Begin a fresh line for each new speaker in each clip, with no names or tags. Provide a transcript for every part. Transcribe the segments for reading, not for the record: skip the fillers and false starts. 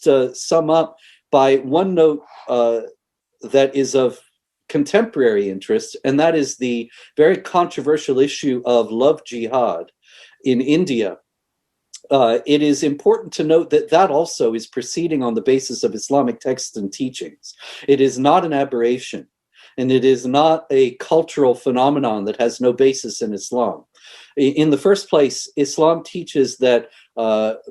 just sum up by one note that is of contemporary interest, and that is the very controversial issue of love jihad in India. It is important to note that that also is proceeding on the basis of Islamic texts and teachings. It is not an aberration, and it is not a cultural phenomenon that has no basis in Islam. In the first place, Islam teaches that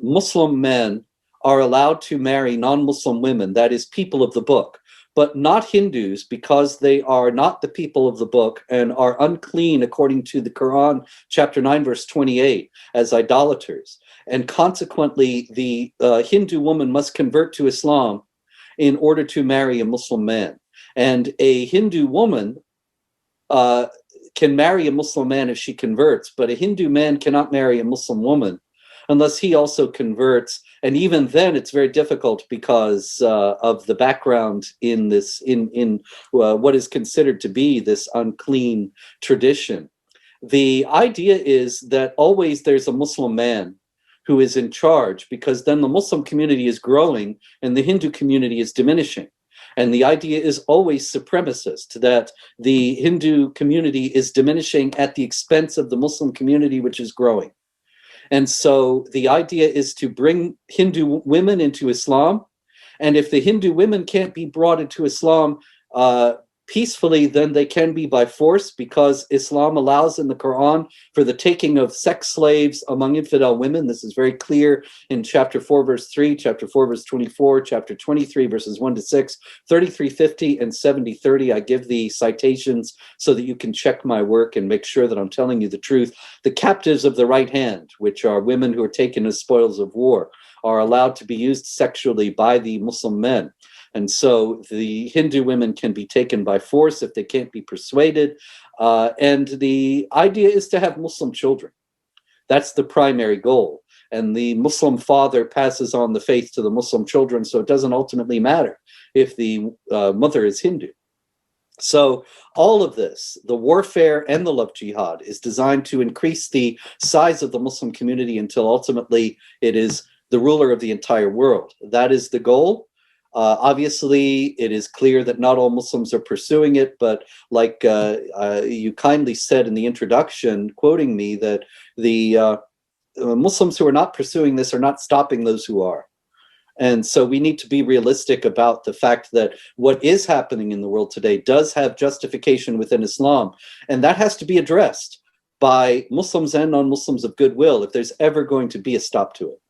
Muslim men are allowed to marry non-Muslim women, that is, people of the book, but not Hindus, because they are not the people of the book and are unclean according to the Quran, chapter 9, verse 28, as idolaters. And consequently, the Hindu woman must convert to Islam in order to marry a Muslim man. And a Hindu woman can marry a Muslim man if she converts, but a Hindu man cannot marry a Muslim woman unless he also converts. And even then, it's very difficult because of the background in this, in what is considered to be this unclean tradition. The idea is that always there's a Muslim man who is in charge, because then the Muslim community is growing and the Hindu community is diminishing. And the idea is always supremacist, that the Hindu community is diminishing at the expense of the Muslim community, which is growing. And so the idea is to bring Hindu women into Islam. And if the Hindu women can't be brought into Islam peacefully, then they can be by force, because Islam allows in the Quran for the taking of sex slaves among infidel women. This is very clear in chapter 4, verse 3, chapter 4, verse 24, chapter 23, verses 1 to 6, 3350, and 7030. I give the citations so that you can check my work and make sure that I'm telling you the truth. The captives of the right hand, which are women who are taken as spoils of war, are allowed to be used sexually by the Muslim men. And so the Hindu women can be taken by force if they can't be persuaded. And the idea is to have Muslim children. That's the primary goal. And the Muslim father passes on the faith to the Muslim children, so it doesn't ultimately matter if the mother is Hindu. So all of this, the warfare and the love jihad, is designed to increase the size of the Muslim community until ultimately it is the ruler of the entire world. That is the goal. Obviously, it is clear that not all Muslims are pursuing it, but like you kindly said in the introduction, quoting me, that the Muslims who are not pursuing this are not stopping those who are. And so we need to be realistic about the fact that what is happening in the world today does have justification within Islam, and that has to be addressed by Muslims and non-Muslims of goodwill if there's ever going to be a stop to it.